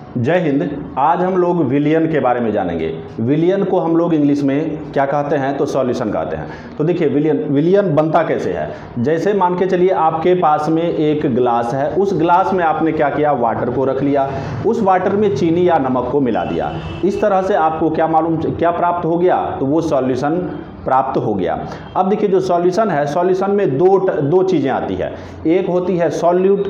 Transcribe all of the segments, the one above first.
जय हिंद। आज हम लोग विलियन के बारे में जानेंगे। विलियन को हम लोग इंग्लिश में क्या कहते हैं, तो सॉल्यूशन कहते हैं। तो देखिए विलियन बनता कैसे है। जैसे मान के चलिए आपके पास में एक ग्लास है, उस ग्लास में आपने क्या किया, वाटर को रख लिया, उस वाटर में चीनी या नमक को मिला दिया। इस तरह से आपको क्या प्राप्त हो गया, तो वो सॉल्यूशन प्राप्त हो गया। अब देखिए जो सॉल्यूशन है, सॉल्यूशन में दो चीज़ें आती है। एक होती है सॉल्यूट,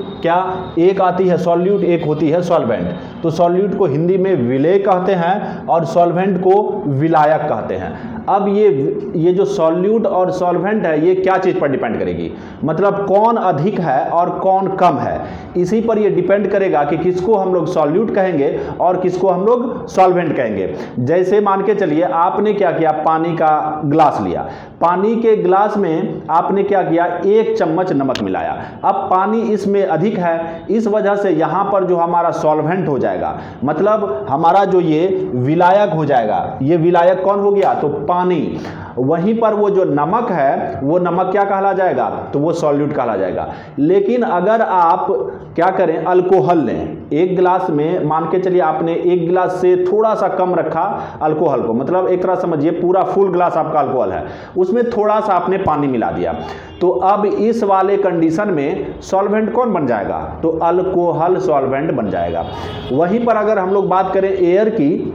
एक आती है सॉल्यूट, एक होती है सॉल्वेंट। तो सॉल्यूट को हिंदी में विलेय कहते हैं और सॉल्वेंट को विलायक कहते हैं। अब ये जो सॉल्यूट और सॉल्वेंट है, ये क्या चीज़ पर डिपेंड करेगी, मतलब कौन अधिक है और कौन कम है, इसी पर ये डिपेंड करेगा कि किसको हम लोग सॉल्यूट कहेंगे और किसको हम लोग सॉल्वेंट कहेंगे। जैसे मान के चलिए आपने क्या किया, पानी का ग्लास लिया, पानी के ग्लास में आपने क्या किया, 1 चम्मच नमक मिलाया। अब पानी इसमें अधिक है, इस वजह से यहाँ पर जो हमारा सॉल्वेंट हो जाएगा, मतलब हमारा जो ये विलायक हो जाएगा। ये विलायक कौन हो गया, तो पानी। वहीं पर वो जो नमक है, वो नमक क्या कहला जाएगा, तो वो सॉल्यूट कहला जाएगा। लेकिन अगर आप क्या करें, अल्कोहल लें, एक गिलास में मान के चलिए आपने एक गिलास से थोड़ा सा कम रखा अल्कोहल को, मतलब एक तरह समझिए पूरा फुल गिलास आपका अल्कोहल है, उसमें थोड़ा सा आपने पानी मिला दिया। तो अब इस वाले कंडीशन में सॉल्वेंट कौन बन जाएगा, तो अल्कोहल सॉल्वेंट बन जाएगा। वहीं पर अगर हम लोग बात करें एयर की,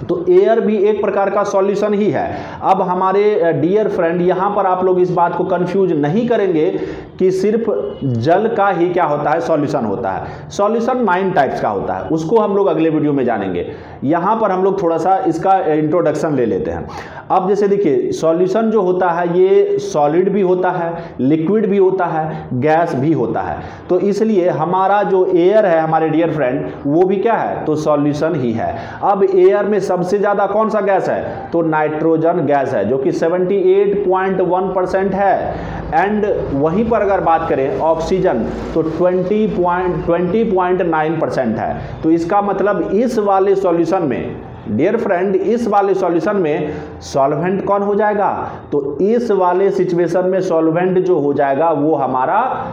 तो एयर भी एक प्रकार का सॉल्यूशन ही है। अब हमारे डियर फ्रेंड, यहाँ पर आप लोग इस बात को कंफ्यूज नहीं करेंगे कि सिर्फ जल का ही क्या होता है, सॉल्यूशन होता है। सॉल्यूशन 9 टाइप्स का होता है, उसको हम लोग अगले वीडियो में जानेंगे। यहाँ पर हम लोग थोड़ा सा इसका इंट्रोडक्शन ले लेते हैं। अब जैसे देखिए सॉल्यूशन जो होता है, ये सॉलिड भी होता है, लिक्विड भी होता है, गैस भी होता है। तो इसलिए हमारा जो एयर है हमारे डियर फ्रेंड, वो भी क्या है, तो सॉल्यूशन ही है। अब एयर में सबसे ज्यादा कौन सा गैस है, तो नाइट्रोजन गैस है, जो कि 78.1% है। एंड वहीं पर अगर बात करें ऑक्सीजन, तो 20.9% है। तो इसका मतलब इस वाले सॉल्यूशन में डियर फ्रेंड, इस वाले सॉल्यूशन में सॉल्वेंट कौन हो जाएगा, तो इस वाले सिचुएशन में सॉल्वेंट जो हो जाएगा वो हमारा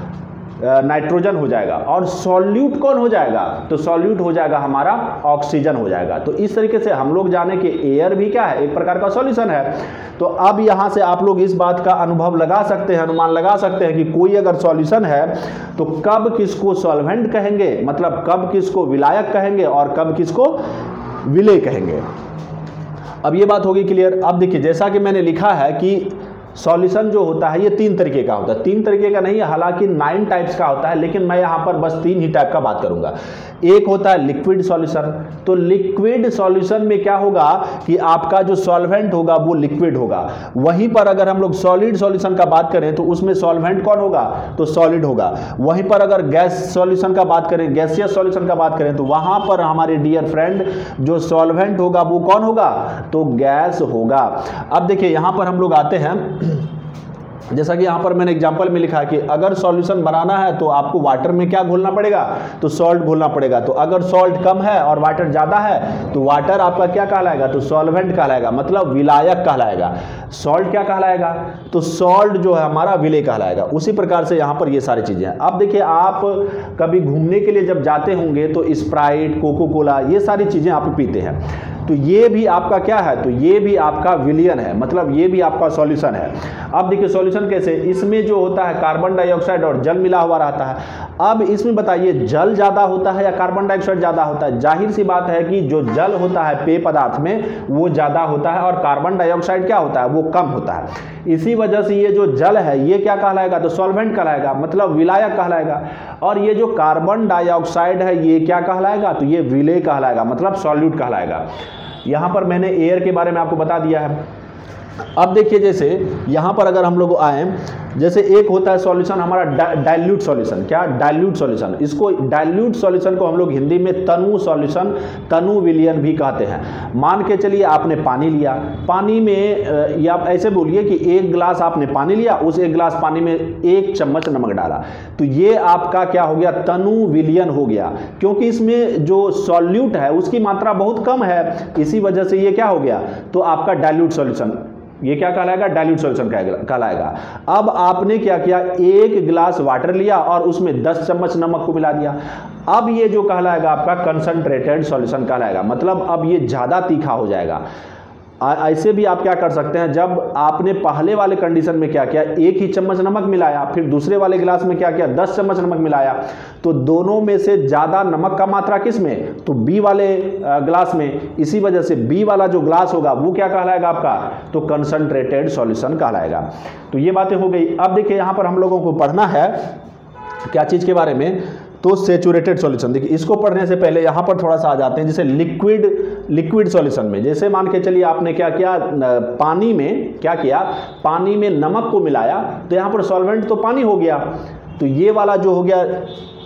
नाइट्रोजन हो जाएगा। और सॉल्यूट कौन हो जाएगा, तो सॉल्यूट हो जाएगा हमारा ऑक्सीजन हो जाएगा। तो इस तरीके से हम लोग जाने कि एयर भी क्या है, एक प्रकार का सॉल्यूशन है। तो अब यहां से आप लोग इस बात का अनुभव लगा सकते हैं, अनुमान लगा सकते हैं कि कोई अगर सॉल्यूशन है तो कब किसको सॉल्वेंट कहेंगे, मतलब कब किसको विलायक कहेंगे और कब किसको विलेय कहेंगे। अब ये बात होगी क्लियर। अब देखिए जैसा कि मैंने लिखा है कि सॉल्यूशन जो होता है ये 3 तरीके का होता है, 3 तरीके का नहीं, हालांकि 9 टाइप्स का होता है, लेकिन मैं यहाँ पर बस 3 ही टाइप का बात करूंगा। एक होता है लिक्विड सॉल्यूशन। तो लिक्विड सॉल्यूशन में क्या होगा कि आपका जो सॉल्वेंट होगा वो लिक्विड होगा। वहीं पर अगर हम लोग सॉलिड सॉल्यूशन का बात करें तो उसमें सॉल्वेंट कौन होगा, तो सॉलिड होगा। वहीं पर अगर गैस सॉल्यूशन का बात करें, गैसियस सॉल्यूशन का बात करें, तो वहां पर हमारे डियर फ्रेंड जो सॉल्वेंट होगा वो कौन होगा, तो गैस होगा। अब देखिए यहां पर हम लोग आते हैं, जैसा कि यहाँ पर मैंने एग्जांपल में लिखा है कि अगर सॉल्यूशन बनाना है तो आपको वाटर में क्या घोलना पड़ेगा, तो सॉल्ट घोलना पड़ेगा। तो अगर सॉल्ट कम है और वाटर ज़्यादा है तो वाटर आपका क्या कहलाएगा, तो सॉल्वेंट कहलाएगा, मतलब विलायक कहलाएगा। सॉल्ट क्या कहलाएगा, तो सॉल्ट जो है हमारा विलेय कहलाएगा। उसी प्रकार से यहाँ पर ये सारी चीज़ें हैं। अब देखिए आप कभी घूमने के लिए जब जाते होंगे तो स्प्राइट, कोको कोला, ये सारी चीज़ें आप पीते हैं, तो ये भी आपका क्या है, तो ये भी आपका विलियन है, मतलब ये भी आपका सॉल्यूशन है। अब देखिए सॉल्यूशन कैसे, इसमें जो होता है कार्बन डाइऑक्साइड और जल मिला हुआ रहता है। अब इसमें बताइए जल ज़्यादा होता है या कार्बन डाइऑक्साइड ज़्यादा होता है। जाहिर सी बात है कि जो जल होता है पेय पदार्थ में वो ज़्यादा होता है और कार्बन डाइऑक्साइड क्या होता है, वो कम होता है। इसी वजह से ये जो जल है ये क्या कहलाएगा, तो सॉल्वेंट कहलाएगा, मतलब विलायक कहलाएगा। और ये जो कार्बन डाइऑक्साइड है ये क्या कहलाएगा, तो ये विलेय कहलाएगा, मतलब सॉल्यूट कहलाएगा। यहाँ पर मैंने एयर के बारे में आपको बता दिया है। अब देखिए जैसे यहाँ पर अगर हम लोग आए, जैसे एक होता है सॉल्यूशन हमारा डाइल्यूट सॉल्यूशन। क्या, डाइल्यूट सॉल्यूशन। इसको डाइल्यूट सॉल्यूशन को हम लोग हिंदी में तनु सॉल्यूशन, तनु विलियन भी कहते हैं। मान के चलिए आपने पानी लिया, पानी में या ऐसे बोलिए कि 1 गिलास आपने पानी लिया, उस 1 गिलास पानी में 1 चम्मच नमक डाला, तो ये आपका क्या हो गया, तनु विलियन हो गया। क्योंकि इसमें जो सॉल्यूट है उसकी मात्रा बहुत कम है, इसी वजह से ये क्या हो गया, तो आपका डाइल्यूट सॉल्यूशन ये क्या कहलाएगा, डाइल्यूट सॉल्यूशन कहलाएगा। अब आपने क्या किया, 1 गिलास वाटर लिया और उसमें 10 चम्मच नमक को मिला दिया। अब ये जो कहलाएगा आपका कंसंट्रेटेड सॉल्यूशन कहलाएगा, मतलब अब ये ज़्यादा तीखा हो जाएगा। ऐसे भी आप क्या कर सकते हैं, जब आपने पहले वाले कंडीशन में क्या किया, 1 ही चम्मच नमक मिलाया, फिर दूसरे वाले गिलास में क्या किया, 10 चम्मच नमक मिलाया, तो दोनों में से ज़्यादा नमक का मात्रा किस में, तो बी वाले गिलास में। इसी वजह से बी वाला जो ग्लास होगा वो क्या कहलाएगा आपका, तो कंसंट्रेटेड सॉल्यूशन कहलाएगा। तो ये बातें हो गई। अब देखिए यहाँ पर हम लोगों को पढ़ना है क्या चीज़ के बारे में, तो सैचुरेटेड सॉल्यूशन। देखिए इसको पढ़ने से पहले यहाँ पर थोड़ा सा आ जाते हैं, जैसे लिक्विड सॉल्यूशन में, जैसे मान के चलिए आपने क्या किया, पानी में क्या किया, पानी में नमक को मिलाया, तो यहाँ पर सॉल्वेंट तो पानी हो गया, तो ये वाला जो हो गया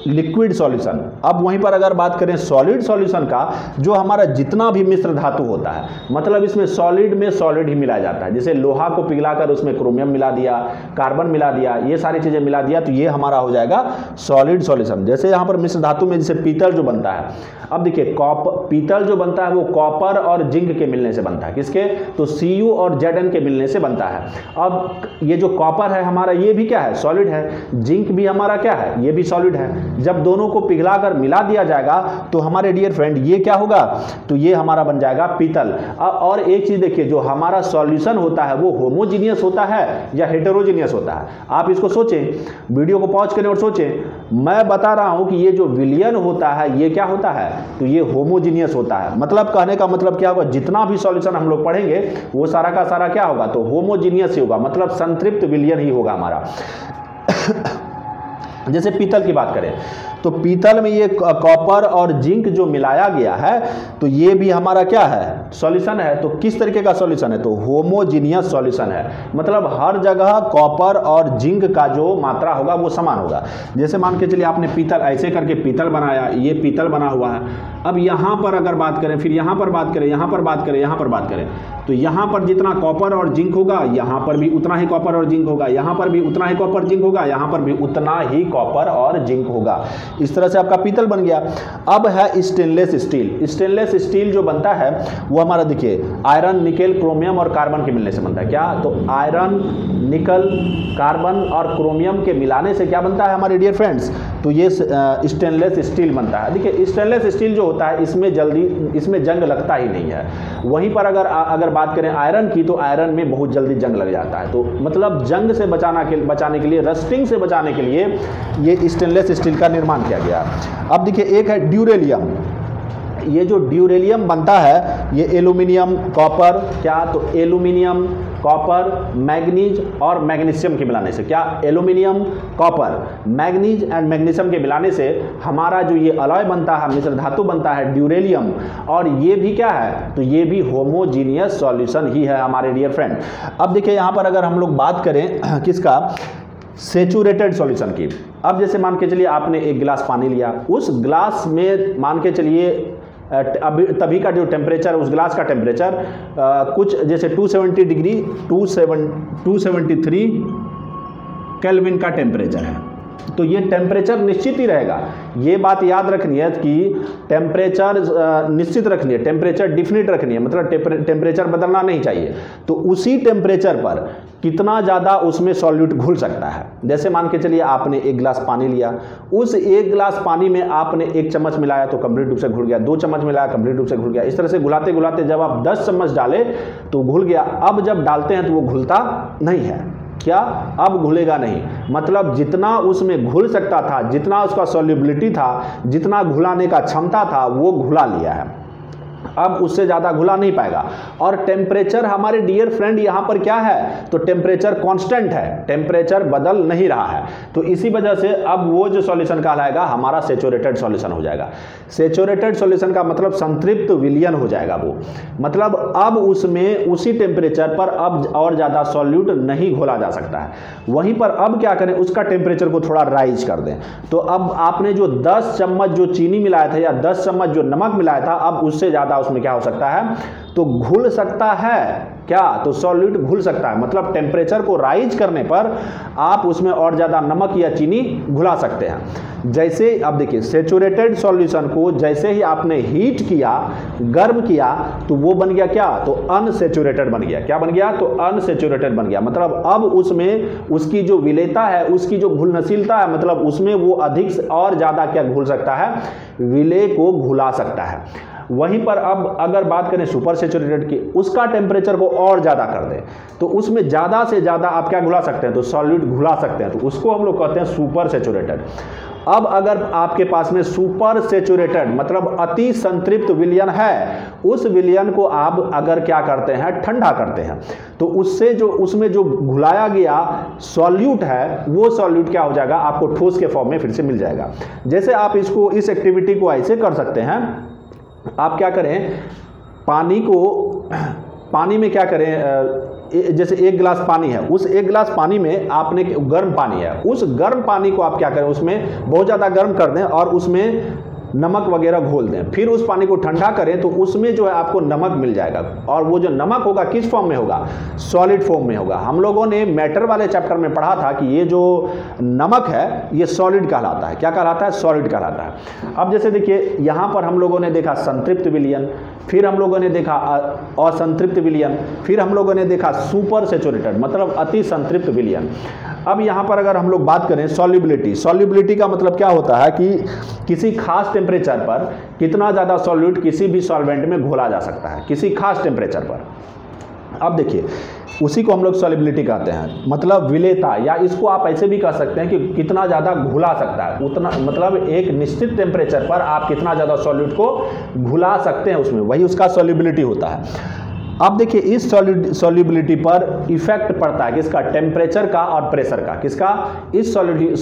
लिक्विड सॉल्यूशन। अब वहीं पर अगर बात करें सॉलिड सॉल्यूशन का, जो हमारा जितना भी मिश्र धातु होता है, मतलब इसमें सॉलिड में सॉलिड ही मिलाया जाता है, जैसे लोहा को पिघलाकर उसमें क्रोमियम मिला दिया, कार्बन मिला दिया, ये सारी चीज़ें मिला दिया, तो ये हमारा हो जाएगा सॉलिड सॉल्यूशन। जैसे यहाँ पर मिश्र धातु में जैसे पीतल जो बनता है, अब देखिए पीतल जो बनता है वो कॉपर और जिंक के मिलने से बनता है, किसके, तो Cu और Zn के मिलने से बनता है। अब ये जो कॉपर है हमारा, ये भी क्या है, सॉलिड है, जिंक भी हमारा क्या है, ये भी सॉलिड है। जब दोनों को पिघलाकर मिला दिया जाएगा तो हमारे डियर फ्रेंड ये क्या होगा, तो ये हमारा बन जाएगा पीतल। और एक चीज देखिए, जो हमारा सॉल्यूशन होता है वो होमोजीनियस होता है या हेटेरोजीनियस होता है। आप इसको सोचें, वीडियो को पॉज करें और सोचें। मैं बता रहा हूं कि ये जो विलयन होता है ये क्या होता है, तो ये होमोजीनियस होता है। मतलब कहने का मतलब क्या होगा, जितना भी सॉल्यूशन हम लोग पढ़ेंगे वो सारा का सारा क्या होगा, तो होमोजीनियस ही होगा, मतलब संतृप्त विलयन ही होगा हमारा। जैसे पीतल की बात करें तो पीतल में ये कॉपर और जिंक जो मिलाया गया है, तो ये भी हमारा क्या है, सॉल्यूशन है। तो किस तरीके का सॉल्यूशन है, तो होमोजीनियस सॉल्यूशन है, मतलब हर जगह कॉपर और जिंक का जो मात्रा होगा वो समान होगा। जैसे मान के चलिए आपने पीतल ऐसे करके पीतल बनाया, ये पीतल बना हुआ है। अब यहाँ पर अगर बात करें, फिर यहाँ पर बात करें, यहाँ पर बात करें, यहाँ पर बात करें, तो यहाँ पर जितना कॉपर और जिंक होगा, यहाँ पर भी उतना ही कॉपर और जिंक होगा, यहाँ पर भी उतना ही कॉपर जिंक होगा, यहाँ पर भी उतना ही कॉपर और जिंक होगा। इस तरह से आपका पीतल बन गया। अब है स्टेनलेस स्टील। स्टेनलेस स्टील जो बनता है वो हमारा देखिए आयरन, निकेल, क्रोमियम और कार्बन के मिलने से बनता है। क्या, तो आयरन, निकल, कार्बन और क्रोमियम के मिलाने से क्या बनता है हमारे डियर फ्रेंड्स, तो ये स्टेनलेस स्टील बनता है। देखिए स्टेनलेस स्टील जो होता है इसमें जंग लगता ही नहीं है। वहीं पर अगर बात करें आयरन की, तो आयरन में बहुत जल्दी जंग लग जाता है। तो मतलब जंग से बचाने के लिए, रस्टिंग से बचाने के लिए ये स्टेनलेस स्टील का निर्माण किया गया। अब देखिए एक है ड्यूरेलियम। ये जो ड्यूरेलियम बनता है ये एल्यूमिनियम, कॉपर, क्या, तो एल्यूमिनियम, कॉपर, मैग्नीज और मैग्नीशियम के मिलाने से, क्या, aluminium, copper, manganese and magnesium के मिलाने से हमारा जो ये अलॉय बनता है, मिश्र धातु बनता है ड्यूरेलियम, और ये भी क्या है, तो ये भी होमोजीनियस सॉल्यूशन ही है हमारे डियर फ्रेंड। अब देखिए यहाँ पर अगर हम लोग बात करें किसका, सैचुरेटेड सॉल्यूशन की। अब जैसे मान के चलिए आपने एक गिलास पानी लिया, उस गिलास में मान के चलिए अभी तभी का जो टेम्परेचर, उस गिलास का टेम्परेचर कुछ जैसे 270 डिग्री 273 केल्विन का टेम्परेचर है। तो ये टेम्परेचर निश्चित ही रहेगा। ये बात याद रखनी है कि टेम्परेचर निश्चित रखनी है, टेम्परेचर डिफिनिट रखनी है, मतलब टेम्परेचर बदलना नहीं चाहिए। तो उसी टेम्परेचर पर कितना ज़्यादा उसमें सॉल्यूट घुल सकता है। जैसे मान के चलिए आपने एक गिलास पानी लिया, उस एक गिलास पानी में आपने 1 चम्मच मिलाया तो कंप्लीट रूप से घुल गया, 2 चम्मच मिलाया कंप्लीट रूप से घुल गया। इस तरह से घुलाते घुलाते जब आप 10 चम्मच डाले तो घुल गया। अब जब डालते हैं तो वो घुलता नहीं है। क्या, अब घुलेगा नहीं, मतलब जितना उसमें घुल सकता था, जितना उसका सॉल्युबिलिटी था, जितना घुलाने का क्षमता था, वो घुला लिया है। अब उससे ज़्यादा घुला नहीं पाएगा। और टेम्परेचर हमारे डियर फ्रेंड यहाँ पर क्या है, तो टेम्परेचर कांस्टेंट है, टेम्परेचर बदल नहीं रहा है। तो इसी वजह से अब वो जो सॉल्यूशन कहलाएगा हमारा सैचुरेटेड सॉल्यूशन हो जाएगा। सैचुरेटेड सॉल्यूशन का मतलब संतृप्त विलयन हो जाएगा वो, मतलब अब उसमें उसी टेम्परेचर पर अब और ज़्यादा सॉल्यूट नहीं घोला जा सकता है। वहीं पर अब क्या करें, उसका टेम्परेचर को थोड़ा राइज कर दें। तो अब आपने जो 10 चम्मच जो चीनी मिलाया था या 10 चम्मच जो नमक मिलाया था, अब उससे ज़्यादा उसमें क्या हो सकता है, तो घुल सकता है। क्या, तो सॉल्यूट घुल सकता है, मतलब टेम्परेचर को राइज करने पर आप उसमें और ज़्यादा नमक या चीनी घुला सकते हैं। जैसे अब देखिए सेचुरेटेड सॉल्यूशन को जैसे ही आपने हीट किया, गर्म किया, तो वो बन गया क्या, तो अनसेचुरेटेड बन गया। क्या बन गया, तो अनसेचुरेटेड बन गया। मतलब अब उसमें उसकी जो विलेयता है, उसकी जो घुलनशीलता है, मतलब उसमें वो अधिक और ज़्यादा क्या घुल सकता है, विलेय को घुला सकता है। वहीं पर अब अगर बात करें सुपर सेचुरेटेड की, उसका टेम्परेचर को और ज़्यादा कर दें तो उसमें ज़्यादा से ज़्यादा आप क्या घुला सकते हैं, तो सॉल्यूट घुला सकते हैं, तो उसको हम लोग कहते हैं सुपर सेचुरेटेड। अब अगर आपके पास में सुपर सेचुरेटेड मतलब अति संतृप्त विलयन है, उस विलयन को आप अगर क्या करते हैं, ठंडा करते हैं, तो उससे जो उसमें जो घुलाया गया सॉल्यूट है, वो सॉल्यूट क्या हो जाएगा, आपको ठोस के फॉर्म में फिर से मिल जाएगा। जैसे आप इसको, इस एक्टिविटी को ऐसे कर सकते हैं, आप क्या करें, पानी में क्या करें, जैसे 1 गिलास पानी है, उस 1 गिलास पानी में आपने, गर्म पानी है, उस गर्म पानी को आप क्या करें, उसमें बहुत ज़्यादा गर्म कर दें और उसमें नमक वगैरह घोल दें, फिर उस पानी को ठंडा करें, तो उसमें जो है आपको नमक मिल जाएगा। और वो जो नमक होगा किस फॉर्म में होगा, सॉलिड फॉर्म में होगा। हम लोगों ने मैटर वाले चैप्टर में पढ़ा था कि ये जो नमक है ये सॉलिड कहलाता है। क्या कहलाता है, सॉलिड कहलाता है। अब जैसे देखिए यहाँ पर हम लोगों ने देखा संतृप्त विलयन, फिर हम लोगों ने देखा असंतृप्त विलयन, फिर हम लोगों ने देखा सुपर सेचुरेटेड मतलब अति संतृप्त विलयन। अब यहाँ पर अगर हम लोग बात करें सॉल्युबिलिटी, सॉल्युबिलिटी का मतलब क्या होता है कि किसी खास टेम्परेचर पर कितना ज़्यादा सॉल्यूट किसी भी सॉल्वेंट में घोला जा सकता है, किसी खास टेम्परेचर पर। अब देखिए उसी को हम लोग सॉल्युबिलिटी कहते हैं, मतलब विलेयता, या इसको आप ऐसे भी कह सकते हैं कि कितना ज़्यादा घुला सकता है, उतना मतलब एक निश्चित टेम्परेचर पर आप कितना ज़्यादा सॉल्यूट को घुला सकते हैं उसमें, वही उसका सॉल्युबिलिटी होता है। अब देखिए इस सॉल्युबिलिटी पर इफेक्ट पड़ता है किसका, टेम्परेचर का और प्रेशर का। किसका, इस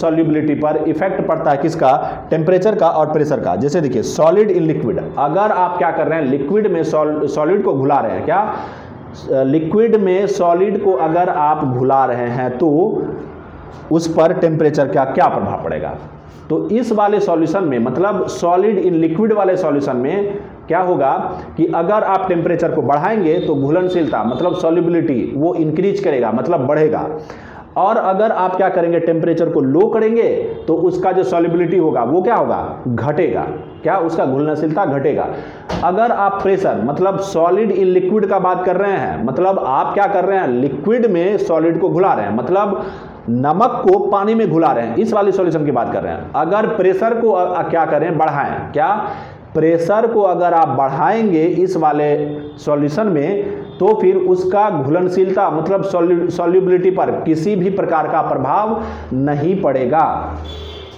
सॉल्युबिलिटी पर इफेक्ट पड़ता है किसका, टेम्परेचर का और प्रेशर का। जैसे देखिए सॉलिड इन लिक्विड, अगर आप क्या कर रहे हैं, लिक्विड में सॉलिड को घुला रहे हैं, क्या, लिक्विड में सॉलिड को अगर आप घुला रहे हैं तो उस पर टेम्परेचर का क्या प्रभाव पड़ेगा। तो इस वाले सॉल्यूशन में, मतलब सॉलिड इन लिक्विड वाले सॉल्यूशन में क्या होगा कि अगर आप टेम्परेचर को बढ़ाएंगे तो घुलनशीलता मतलब सॉल्युबिलिटी वो इंक्रीज करेगा, मतलब बढ़ेगा। और अगर आप क्या करेंगे, टेम्परेचर को लो करेंगे तो उसका जो सॉल्युबिलिटी होगा वो क्या होगा, घटेगा। क्या, उसका घुलनशीलता घटेगा। अगर आप प्रेशर मतलब सॉलिड इन लिक्विड का बात कर रहे हैं, मतलब आप क्या कर रहे हैं, लिक्विड में सॉलिड को घुला रहे हैं, मतलब नमक को पानी में घुला रहे हैं, इस वाले सॉल्यूशन की बात कर रहे हैं। अगर प्रेशर को क्या करें, बढ़ाएं, क्या, प्रेशर को अगर आप बढ़ाएंगे इस वाले सॉल्यूशन में तो फिर उसका घुलनशीलता मतलब सॉल्युबिलिटी पर किसी भी प्रकार का प्रभाव नहीं पड़ेगा।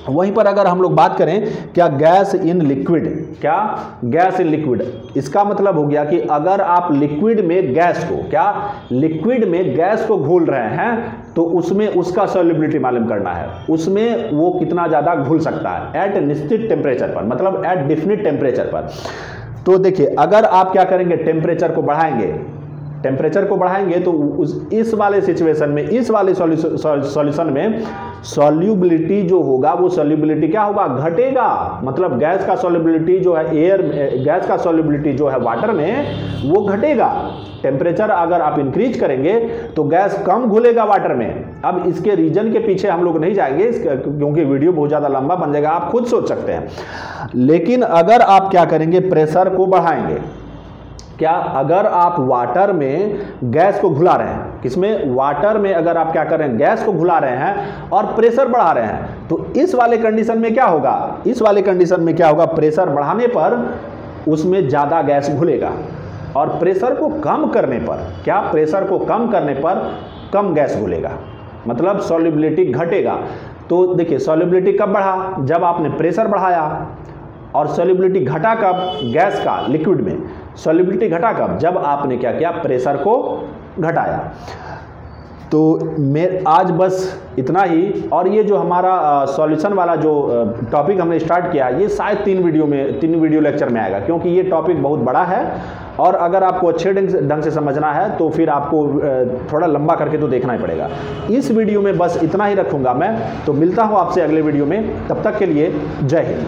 वहीं पर अगर हम लोग बात करें क्या, गैस इन लिक्विड, क्या, गैस इन लिक्विड, इसका मतलब हो गया कि अगर आप लिक्विड में गैस को, क्या, लिक्विड में गैस को घोल रहे हैं तो उसमें उसका सॉल्युबिलिटी मालूम करना है, उसमें वो कितना ज़्यादा घुल सकता है एट निश्चित टेम्परेचर पर, मतलब एट डिफिनिट टेम्परेचर पर। तो देखिए अगर आप क्या करेंगे, टेम्परेचर को बढ़ाएंगे, टेम्परेचर को बढ़ाएंगे तो इस वाले सिचुएशन में, इस वाले सॉल्यूशन में सॉल्युबिलिटी जो होगा वो सॉल्युबिलिटी क्या होगा, घटेगा। मतलब गैस का सॉल्युबिलिटी जो है गैस का सॉल्युबिलिटी जो है वाटर में वो घटेगा। टेम्परेचर अगर आप इंक्रीज करेंगे तो गैस कम घुलेगा वाटर में। अब इसके रीजन के पीछे हम लोग नहीं जाएंगे क्योंकि वीडियो बहुत ज़्यादा लंबा बन जाएगा, आप खुद सोच सकते हैं। लेकिन अगर आप क्या करेंगे, प्रेशर को बढ़ाएंगे, क्या, अगर आप वाटर में गैस को घुला रहे हैं, किसमें, वाटर में अगर आप क्या कर रहे हैं, गैस को घुला रहे हैं और प्रेशर बढ़ा रहे हैं, तो इस वाले कंडीशन में क्या होगा, इस वाले कंडीशन में क्या होगा, प्रेशर बढ़ाने पर उसमें ज़्यादा गैस घुलेगा और प्रेशर को कम करने पर, क्या, प्रेशर को कम करने पर कम गैस घुलेगा, मतलब सॉल्युबिलिटी घटेगा। तो देखिए सॉल्युबिलिटी कब बढ़ा, जब आपने प्रेशर बढ़ाया, और सॉल्युबिलिटी घटा कब, गैस का लिक्विड में, सॉल्युबिलिटी घटा कब, जब आपने क्या किया, प्रेशर को घटाया। तो आज बस इतना ही। और ये जो हमारा सॉल्यूशन वाला जो टॉपिक हमने स्टार्ट किया ये शायद 3 वीडियो लेक्चर में आएगा, क्योंकि ये टॉपिक बहुत बड़ा है और अगर आपको अच्छे ढंग से समझना है तो फिर आपको थोड़ा लंबा करके तो देखना ही पड़ेगा। इस वीडियो में बस इतना ही रखूँगा मैं, तो मिलता हूँ आपसे अगले वीडियो में, तब तक के लिए जय हिंद।